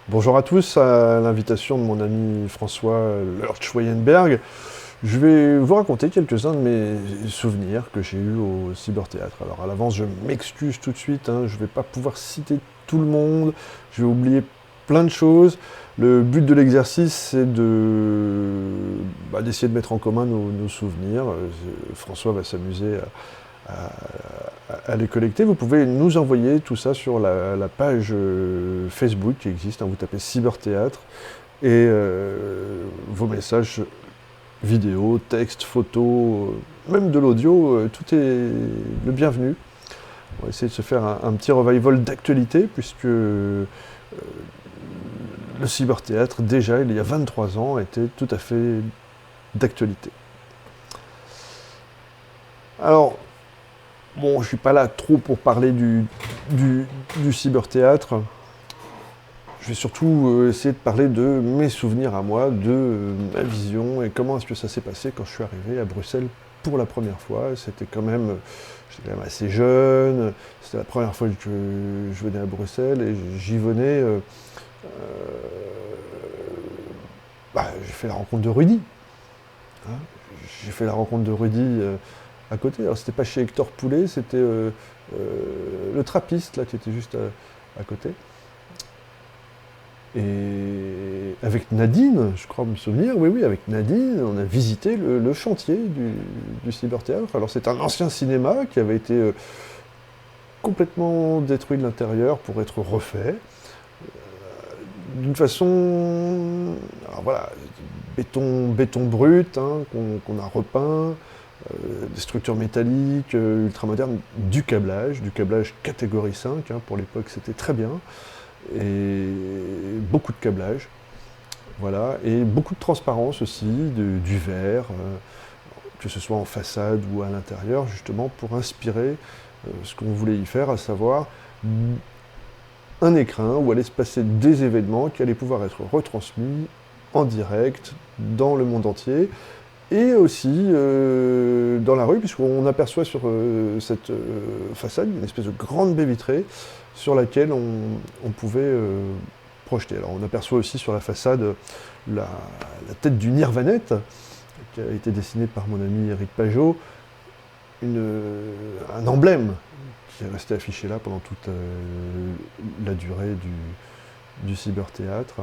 Bonjour à tous, à l'invitation de mon ami François Lurch-Weyenberg, je vais vous raconter quelques-uns de mes souvenirs que j'ai eus au cyberthéâtre. Alors à l'avance, je m'excuse tout de suite, je ne vais pas pouvoir citer tout le monde, je vais oublier plein de choses. Le but de l'exercice, c'est d'essayer de mettre en commun nos souvenirs. François va s'amuser à les collecter. Vous pouvez nous envoyer tout ça sur la page Facebook qui existe. Vous tapez Cyberthéâtre et vos messages vidéo, texte, photo, même de l'audio, tout est le bienvenu. On va essayer de se faire un petit revival d'actualité puisque le cyberthéâtre, déjà il y a 23 ans, était tout à fait d'actualité. Alors, bon, je ne suis pas là trop pour parler du cyberthéâtre. Je vais surtout essayer de parler de mes souvenirs à moi, de ma vision et comment est-ce que ça s'est passé quand je suis arrivé à Bruxelles pour la première fois. J'étais quand même assez jeune, c'était la première fois que je venais à Bruxelles et j'y venais. J'ai fait la rencontre de Rudy. Hein. J'ai fait la rencontre de Rudy à côté. Alors c'était pas chez Hector Poulet, c'était le trappiste là qui était juste à côté. Et avec Nadine, je crois me souvenir, oui, avec Nadine, on a visité le chantier du cyberthéâtre. Alors c'est un ancien cinéma qui avait été complètement détruit de l'intérieur pour être refait. D'une façon, alors voilà, béton brut qu'on a repeint, des structures métalliques ultramodernes, du câblage catégorie 5, pour l'époque c'était très bien, et beaucoup de câblage, voilà, et beaucoup de transparence aussi, du verre, que ce soit en façade ou à l'intérieur, justement pour inspirer ce qu'on voulait y faire, à savoir un écrin où allaient se passer des événements qui allaient pouvoir être retransmis en direct dans le monde entier et aussi dans la rue, puisqu'on aperçoit sur cette façade une espèce de grande baie vitrée sur laquelle on pouvait projeter. Alors on aperçoit aussi sur la façade la tête du Nirvanette qui a été dessinée par mon ami Eric Pajot, un emblème qui est resté affiché là pendant toute la durée du cyberthéâtre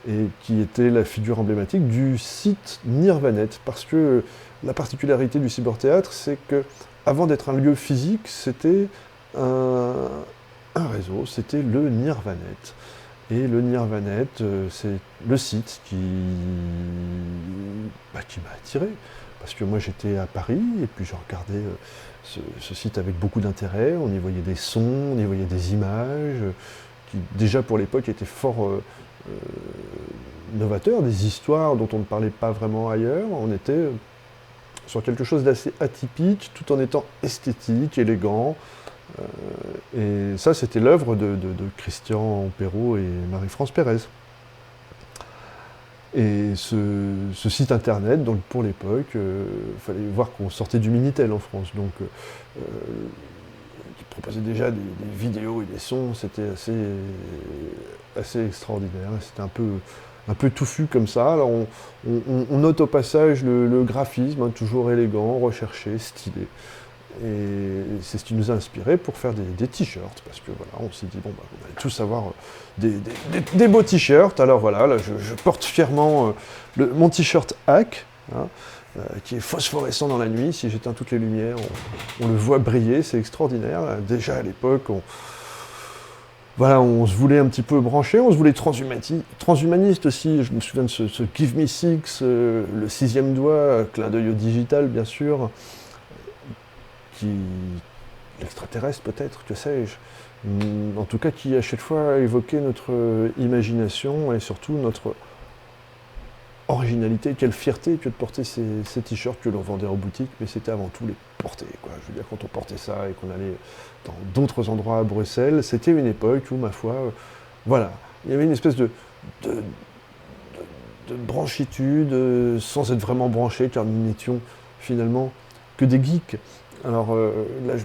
et qui était la figure emblématique du site Nirvanette. Parce que la particularité du cyberthéâtre, c'est que avant d'être un lieu physique, c'était un réseau, c'était le Nirvanette. Et le Nirvanette, c'est le site qui m'a attiré. Parce que moi j'étais à Paris et puis je regardais ce site avec beaucoup d'intérêt. On y voyait des sons, on y voyait des images qui déjà pour l'époque étaient fort novateurs, des histoires dont on ne parlait pas vraiment ailleurs. On était sur quelque chose d'assez atypique tout en étant esthétique, élégant. Et ça c'était l'œuvre de Christian Perrault et Marie-France Pérez. Et ce site internet, donc pour l'époque, il fallait voir qu'on sortait du Minitel en France, donc qui proposait déjà des vidéos et des sons, c'était assez extraordinaire, c'était un peu touffu comme ça. Alors on note au passage le graphisme, toujours élégant, recherché, stylé. Et c'est ce qui nous a inspiré pour faire des t-shirts, parce que voilà, on s'est dit, on allait tous avoir des beaux t-shirts. Alors voilà, là, je porte fièrement mon t-shirt Hack, qui est phosphorescent dans la nuit. Si j'éteins toutes les lumières, on le voit briller, c'est extraordinaire. Déjà à l'époque, on se voulait un petit peu brancher, on se voulait transhumaniste aussi. Je me souviens de ce Give Me Six, le sixième doigt, clin d'œil au digital bien sûr. L'extraterrestre peut-être, que sais-je, en tout cas qui à chaque fois évoquait notre imagination et surtout notre originalité. Quelle fierté que de porter ces t-shirts que l'on vendait en boutique, mais c'était avant tout les porter, quoi. Je veux dire, quand on portait ça et qu'on allait dans d'autres endroits à Bruxelles, c'était une époque où, ma foi, voilà, il y avait une espèce de branchitude, sans être vraiment branché, car nous n'étions finalement que des geeks. Alors là, je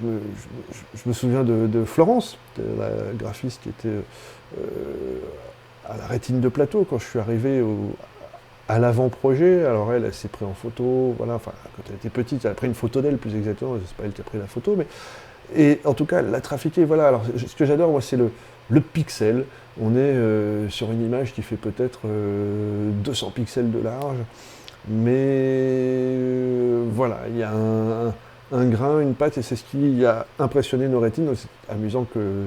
me souviens de Florence, la graphiste qui était à la rétine de plateau, quand je suis arrivé à l'avant-projet. Alors elle s'est prise en photo, voilà, enfin, quand elle était petite, elle a pris une photo d'elle, plus exactement, c'est pas elle qui a pris la photo, mais... Et en tout cas, elle l'a trafiqué, voilà. Alors, ce que j'adore, moi, c'est le pixel. On est sur une image qui fait peut-être 200 pixels de large, mais voilà, il y a un grain, une patte, et c'est ce qui a impressionné nos rétines. C'est amusant que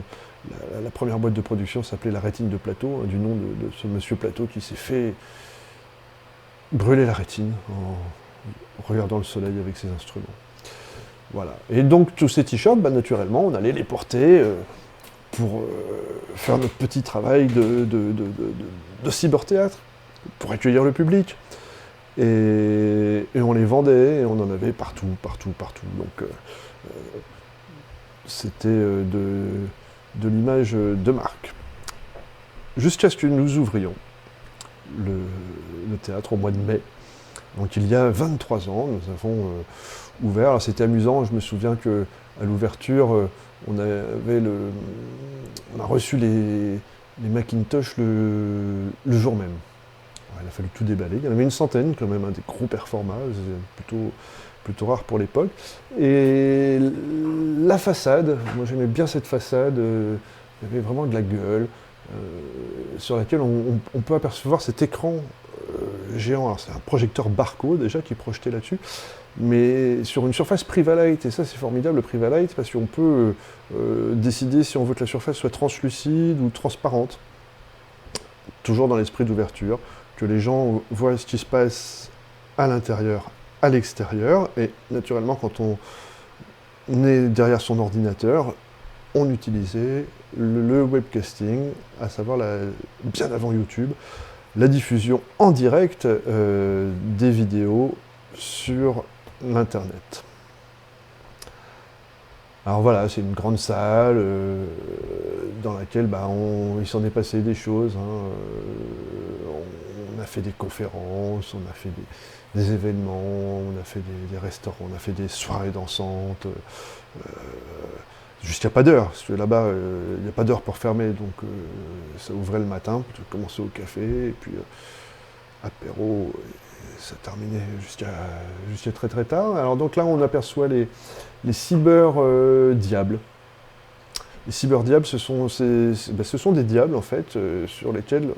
la première boîte de production s'appelait la rétine de Plateau, hein, du nom de ce monsieur Plateau qui s'est fait brûler la rétine en regardant le soleil avec ses instruments. Voilà. Et donc tous ces t-shirts, bah, naturellement, on allait les porter pour faire notre petit travail de cyberthéâtre, pour accueillir le public. Et on les vendait, et on en avait partout, partout, partout. Donc c'était de l'image de marque. Jusqu'à ce que nous ouvrions le théâtre au mois de mai. Donc il y a 23 ans, nous avons ouvert. Alors c'était amusant, je me souviens qu'à l'ouverture, on a reçu les Macintosh le jour même. Alors, il a fallu tout déballer. Il y en avait une centaine quand même, des gros performats, plutôt rare pour l'époque. Et la façade, moi j'aimais bien cette façade, il y avait vraiment de la gueule, sur laquelle on peut apercevoir cet écran géant. Alors c'est un projecteur Barco déjà qui est projeté là-dessus, mais sur une surface Privalight, et ça c'est formidable le Privalight, parce qu'on peut décider si on veut que la surface soit translucide ou transparente, toujours dans l'esprit d'ouverture, que les gens voient ce qui se passe à l'intérieur, à l'extérieur, et naturellement quand on est derrière son ordinateur, on utilisait le webcasting, à savoir bien avant YouTube, la diffusion en direct des vidéos sur l'Internet. Alors voilà, c'est une grande salle dans laquelle il s'en est passé des choses. Hein, on a fait des conférences, on a fait des événements, on a fait des restaurants, on a fait des soirées dansantes. Jusqu'à pas d'heure, parce que là-bas, il n'y a pas d'heure pour fermer, donc ça ouvrait le matin, pour commencer au café, et puis apéro, et ça terminait jusqu'à très très tard. Alors donc là, on aperçoit les cyber-diables. Les cyber-diables, ce sont des diables, en fait, sur lesquels,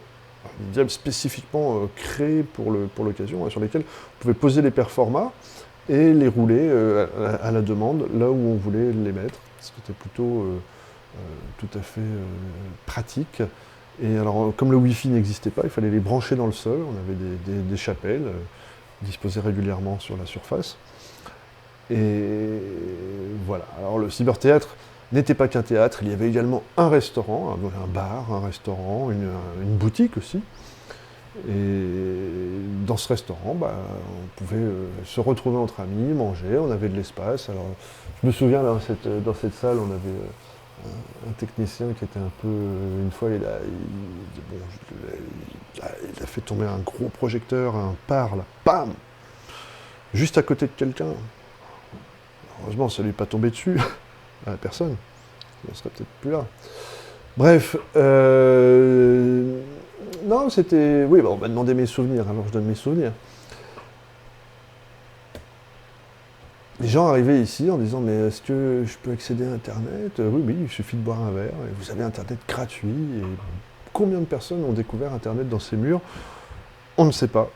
des diables spécifiquement créés pour l'occasion, hein, sur lesquels on pouvait poser les performats et les rouler à la demande, là où on voulait les mettre. C'était plutôt tout à fait pratique. Et alors, comme le Wi-Fi n'existait pas, il fallait les brancher dans le sol. On avait des chapelles disposées régulièrement sur la surface. Et voilà. Alors, le cyberthéâtre n'était pas qu'un théâtre. Il y avait également un restaurant, un bar, un restaurant, une boutique aussi. Et dans ce restaurant, on pouvait se retrouver entre amis, manger, on avait de l'espace. Alors, je me souviens, là, dans cette salle, on avait un technicien qui était un peu... Une fois, il a fait tomber un gros projecteur, un par, là, bam, juste à côté de quelqu'un. Heureusement, ça ne lui est pas tombé dessus, à la personne. On serait peut-être plus là. Bref, non, c'était... Oui, on m'a demandé mes souvenirs, alors je donne mes souvenirs. Les gens arrivaient ici en disant « Mais est-ce que je peux accéder à Internet ?» Oui, oui, il suffit de boire un verre, et vous avez Internet gratuit. Et combien de personnes ont découvert Internet dans ces murs? On ne sait pas.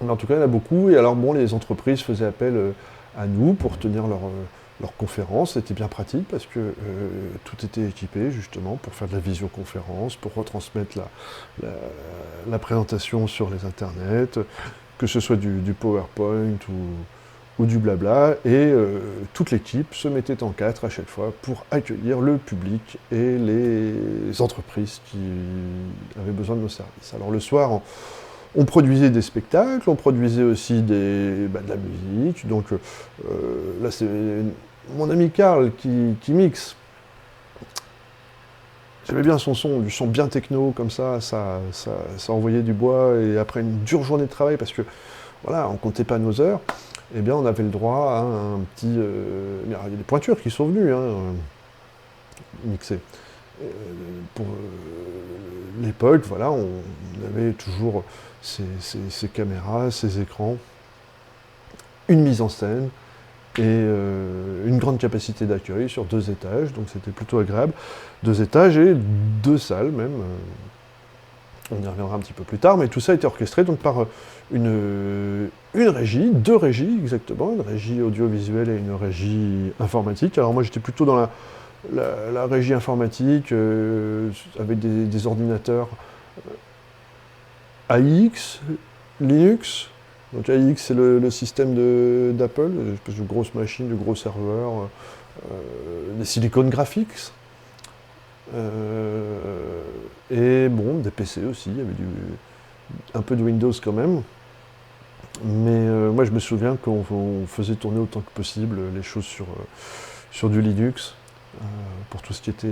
Mais en tout cas, il y en a beaucoup. Et alors, bon, les entreprises faisaient appel à nous pour tenir leurs conférences. C'était bien pratique parce que tout était équipé, justement, pour faire de la visioconférence, pour retransmettre la présentation sur les Internets, que ce soit du PowerPoint ou du blabla, et toute l'équipe se mettait en quatre à chaque fois pour accueillir le public et les entreprises qui avaient besoin de nos services. Alors le soir, on produisait des spectacles, on produisait aussi de la musique, donc là c'est mon ami Karl qui mixe. J'aimais bien son son, du son bien techno, comme ça envoyait du bois, et après une dure journée de travail, parce que voilà, on comptait pas nos heures, eh bien on avait le droit à un petit... il y a des pointures qui sont venues, mixer. Pour l'époque, voilà, on avait toujours ces caméras, ces écrans, une mise en scène et une grande capacité d'accueil sur 2 étages, donc c'était plutôt agréable. 2 étages et 2 salles même. On y reviendra un petit peu plus tard, mais tout ça a été orchestré donc par une régie, 2 régies exactement, une régie audiovisuelle et une régie informatique. Alors moi j'étais plutôt dans la régie informatique, avec des ordinateurs AIX, Linux. Donc AIX c'est le système d'Apple, une espèce de grosse machine, de gros serveurs, des Silicon Graphics. Et bon, des PC aussi, il y avait un peu de Windows quand même. Mais moi je me souviens qu'on faisait tourner autant que possible les choses sur du Linux, pour tout ce qui était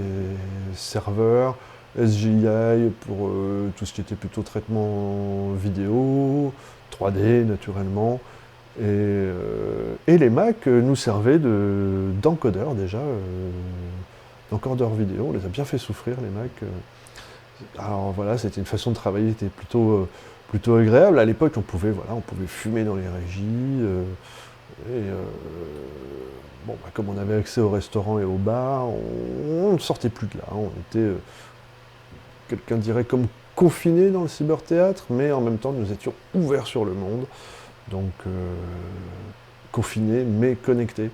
serveur, SGI pour tout ce qui était plutôt traitement vidéo, 3D naturellement. Et les Mac nous servaient d'encodeurs déjà, d'encodeurs vidéo, on les a bien fait souffrir les Mac. Alors voilà, c'était une façon de travailler qui était plutôt agréable. À l'époque, on pouvait fumer dans les régies. Bon, comme on avait accès au restaurant et au bar, on ne sortait plus de là. On était, quelqu'un dirait, comme confinés dans le cyberthéâtre, mais en même temps, nous étions ouverts sur le monde. Donc, confinés, mais connectés.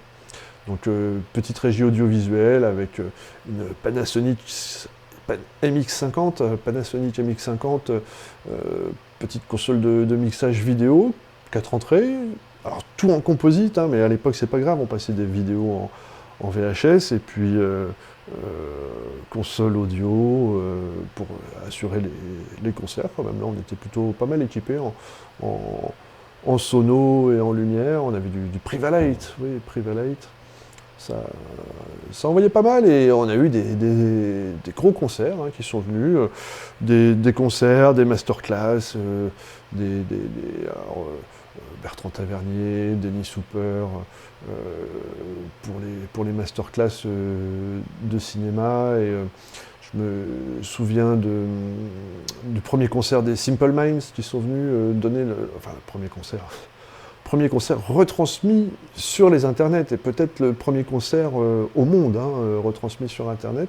Donc, petite régie audiovisuelle avec une Panasonic MX50, Panasonic MX50, petite console de mixage vidéo, 4 entrées, alors tout en composite, mais à l'époque c'est pas grave, on passait des vidéos en VHS, et puis console audio pour assurer les concerts quand même. Là on était plutôt pas mal équipés en sono et en lumière, on avait du Privalite, oui, Privalite. Ça envoyait pas mal et on a eu des gros concerts qui sont venus, des concerts, des masterclass, Bertrand Tavernier, Denis Souper, pour les masterclass de cinéma. Et je me souviens du premier concert des Simple Minds qui sont venus donner le premier concert retransmis sur les internets, et peut-être le premier concert au monde, retransmis sur internet.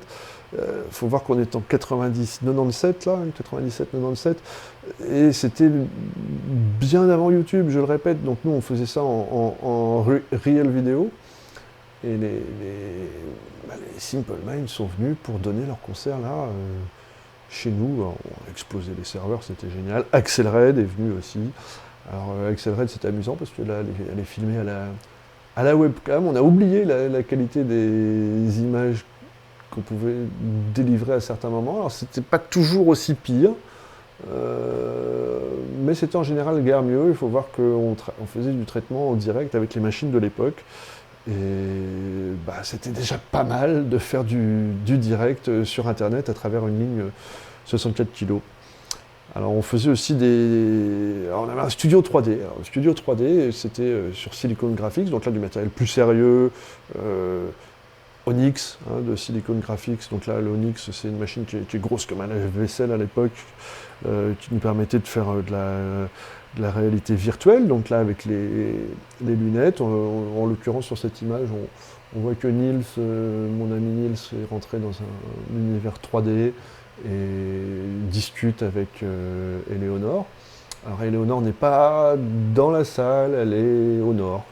Faut voir qu'on est en 97, là, 97-97, et c'était bien avant YouTube, je le répète, donc nous on faisait ça en real vidéo, et les Simple Minds sont venus pour donner leur concert là, chez nous. Alors, on a explosé les serveurs, c'était génial. Axel Red est venu aussi. Alors Axel Red c'était amusant parce que là elle est filmée à la webcam. On a oublié la qualité des images qu'on pouvait délivrer à certains moments. Alors c'était pas toujours aussi pire, mais c'était en général guère mieux. Il faut voir qu'on faisait du traitement en direct avec les machines de l'époque. Et c'était déjà pas mal de faire du direct sur internet à travers une ligne 64 kg. Alors on faisait aussi alors, on avait un studio 3D. Alors, le studio 3D, c'était sur Silicon Graphics, donc là du matériel plus sérieux, Onyx de Silicon Graphics. Donc là l'Onyx c'est une machine qui est grosse comme un lave-vaisselle à l'époque, qui nous permettait de faire de la réalité virtuelle. Donc là avec les lunettes, en l'occurrence sur cette image, on voit que Niels, mon ami Niels, est rentré dans un univers 3D et discute avec Éléonore. Alors Éléonore n'est pas dans la salle, elle est au nord.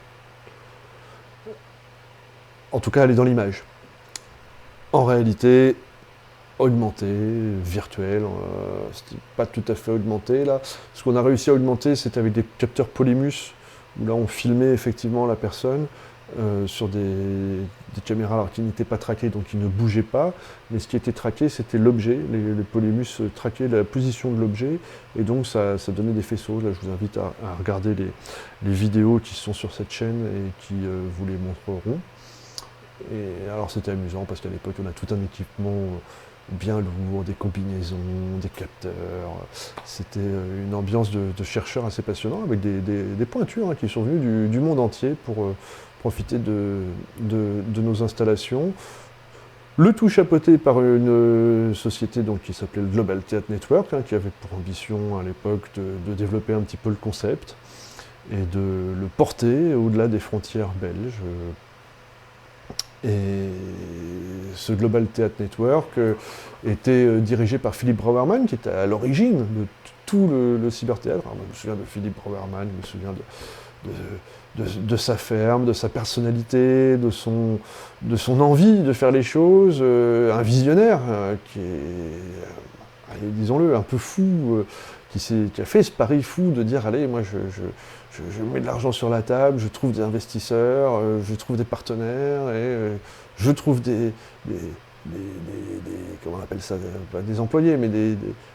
En tout cas, elle est dans l'image. En réalité, augmenté, virtuel, c'était pas tout à fait augmenté là. Ce qu'on a réussi à augmenter, c'était avec des capteurs Polymus, où là on filmait effectivement la personne sur des caméras alors, qui n'étaient pas traquées, donc qui ne bougeaient pas, mais ce qui était traqué, c'était l'objet. Les Polymus traquaient la position de l'objet, et donc ça donnait des faisceaux. Là, je vous invite à regarder les vidéos qui sont sur cette chaîne et qui vous les montreront. Et alors c'était amusant parce qu'à l'époque on a tout un équipement bien lourd, des combinaisons, des capteurs. C'était une ambiance de chercheurs assez passionnant avec des pointures qui sont venues du monde entier pour profiter de nos installations. Le tout chapeauté par une société donc, qui s'appelait le Global Theatre Network, hein, qui avait pour ambition à l'époque de développer un petit peu le concept et de le porter au-delà des frontières belges. Et ce Global Theatre Network était dirigé par Philippe Brouwerman, qui était à l'origine de tout le cyberthéâtre. Alors, je me souviens de Philippe Brouwerman, je me souviens de sa ferme, de sa personnalité, de son envie de faire les choses, un visionnaire qui est, allez, disons-le, un peu fou, qui a fait ce pari fou de dire, allez, moi je mets de l'argent sur la table, je trouve des investisseurs, je trouve des partenaires, et je trouve comment on appelle ça, pas des employés, mais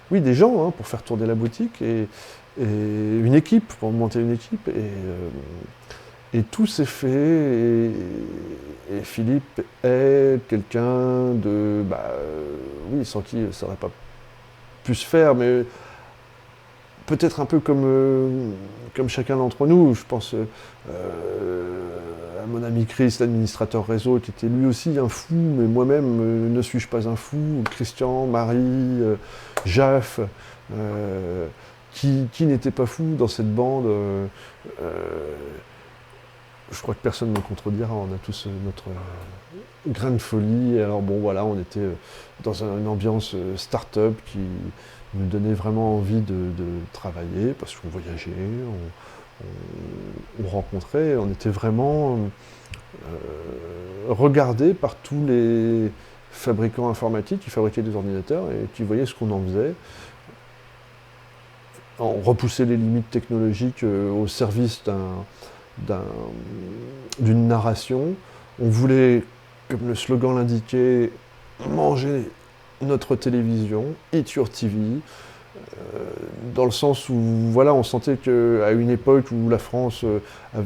oui, des gens hein, pour faire tourner la boutique, et une équipe, pour monter une équipe, et tout s'est fait, et Philippe est quelqu'un de, oui, sans qui ça n'aurait pas pu se faire, mais peut-être un peu comme chacun d'entre nous. Je pense à mon ami Chris, l'administrateur réseau, qui était lui aussi un fou, mais moi-même ne suis-je pas un fou. Christian, Marie, Jaff, qui n'était pas fou dans cette bande. Je crois que personne ne me contredira, on a tous notre grain de folie. Et alors bon voilà, on était dans une ambiance start-up qui nous donnait vraiment envie de travailler, parce qu'on voyageait, on rencontrait, on était vraiment regardés par tous les fabricants informatiques qui fabriquaient des ordinateurs et qui voyaient ce qu'on en faisait. On repoussait les limites technologiques au service d'une narration. On voulait, comme le slogan l'indiquait, manger notre télévision, Eat Your TV, dans le sens où voilà, on sentait qu'à une époque où la France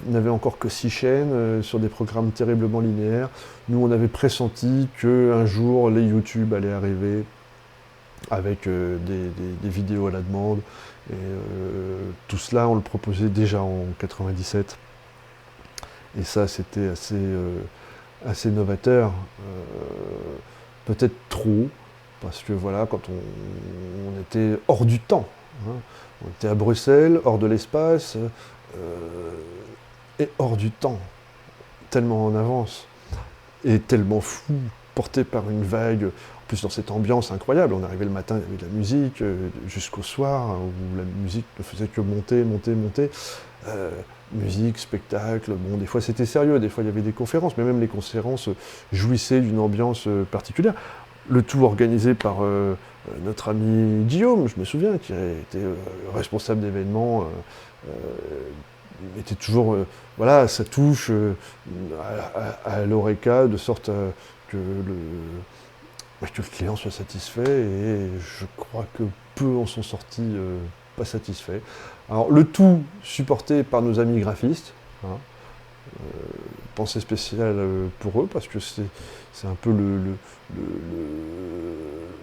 n'avait encore que 6 chaînes sur des programmes terriblement linéaires, nous on avait pressenti qu'un jour les YouTube allaient arriver avec des vidéos à la demande, et tout cela on le proposait déjà en 97. Et ça, c'était assez novateur, peut-être trop, parce que voilà, quand on était hors du temps, hein, on était à Bruxelles, hors de l'espace, et hors du temps, tellement en avance, et tellement fou, porté par une vague, en plus dans cette ambiance incroyable. On arrivait le matin, il y avait de la musique, jusqu'au soir, hein, où la musique ne faisait que monter, monter, monter. Musique, spectacle, bon, des fois c'était sérieux, des fois il y avait des conférences, mais même les conférences jouissaient d'une ambiance particulière. Le tout organisé par notre ami Guillaume, je me souviens, qui était responsable d'événements, était toujours, voilà, ça touche à l'oreca, de sorte que le client soit satisfait, et je crois que peu en sont sortis pas satisfaits. Alors le tout supporté par nos amis graphistes, hein, pensée spéciale pour eux, parce que c'est un peu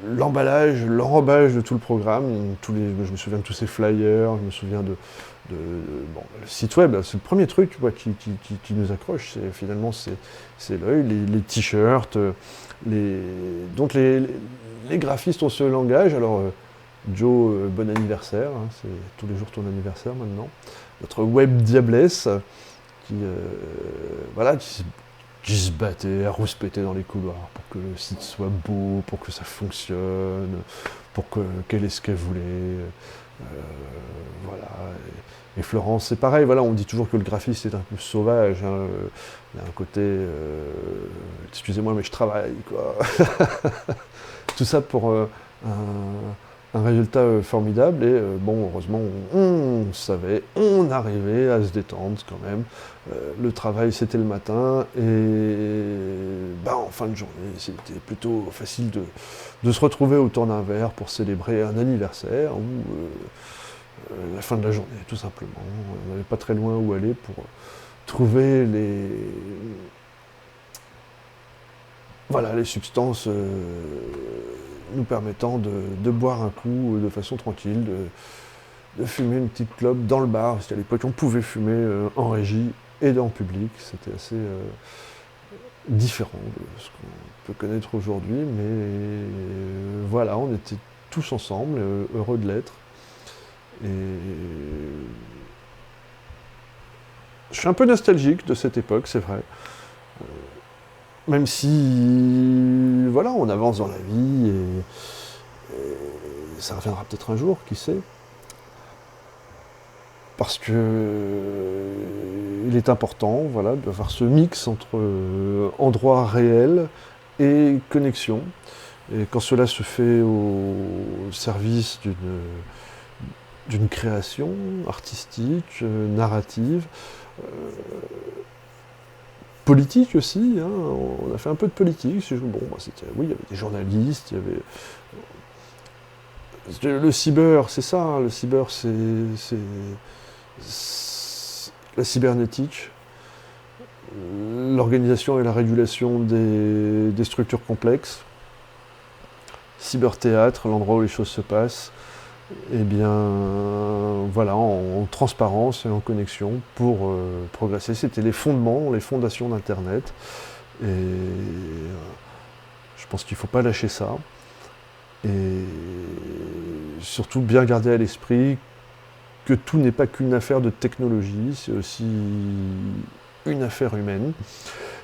l'emballage, l'enrobage de tout le programme. Je me souviens de tous ces flyers, je me souviens bon, le site web, c'est le premier truc qui nous accroche, finalement c'est l'œil, les t-shirts, donc les graphistes ont ce langage. Alors Joe, bon anniversaire, hein, c'est tous les jours ton anniversaire maintenant. Notre web diablesse voilà, qui se battait, à rouspéter dans les couloirs pour que le site soit beau, pour que ça fonctionne, qu'elle ait ce qu'elle voulait. Voilà. Et Florence, c'est pareil, voilà, on dit toujours que le graphiste est un peu sauvage, hein, il y a un côté excusez-moi mais je travaille, quoi. Tout ça pour un résultat formidable, et bon, heureusement, on savait, on arrivait à se détendre quand même. Le travail, c'était le matin, et en fin de journée, c'était plutôt facile de se retrouver autour d'un verre pour célébrer un anniversaire, ou la fin de la journée, tout simplement. On n'avait pas très loin où aller pour trouver les substances nous permettant de boire un coup de façon tranquille, de fumer une petite clope dans le bar, parce qu'à l'époque on pouvait fumer en régie et en public, c'était différent de ce qu'on peut connaître aujourd'hui, mais voilà, on était tous ensemble, heureux de l'être. Et je suis un peu nostalgique de cette époque, c'est vrai. Même si, voilà, on avance dans la vie et ça reviendra peut-être un jour, qui sait. Parce que il est important, voilà, d'avoir ce mix entre endroit réel et connexion. Et quand cela se fait au service d'une création artistique, narrative, euh, politique aussi, hein, on a fait un peu de politique. Bon, bah, oui, il y avait des journalistes, il y avait le cyber, c'est ça, hein, le cyber, c'est la cybernétique, l'organisation et la régulation des structures complexes, cyberthéâtre, l'endroit où les choses se passent, et bien voilà, en transparence et en connexion pour progresser. C'était les fondements, les fondations d'Internet, et je pense qu'il ne faut pas lâcher ça, et surtout bien garder à l'esprit que tout n'est pas qu'une affaire de technologie, c'est aussi une affaire humaine.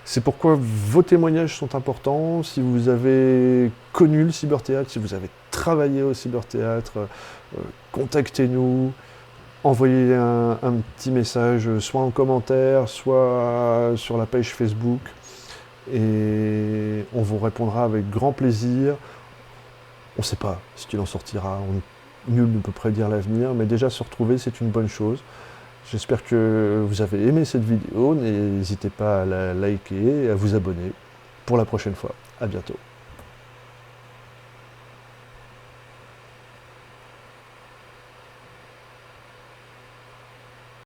C'est pourquoi vos témoignages sont importants. Si vous avez connu le cyberthéâtre, si vous avez travaillé au cyberthéâtre, contactez-nous, envoyez un petit message, soit en commentaire, soit sur la page Facebook, et on vous répondra avec grand plaisir. On ne sait pas ce qu'il en sortira, nul ne peut prédire l'avenir, mais déjà se retrouver, c'est une bonne chose. J'espère que vous avez aimé cette vidéo, n'hésitez pas à la liker et à vous abonner pour la prochaine fois. À bientôt.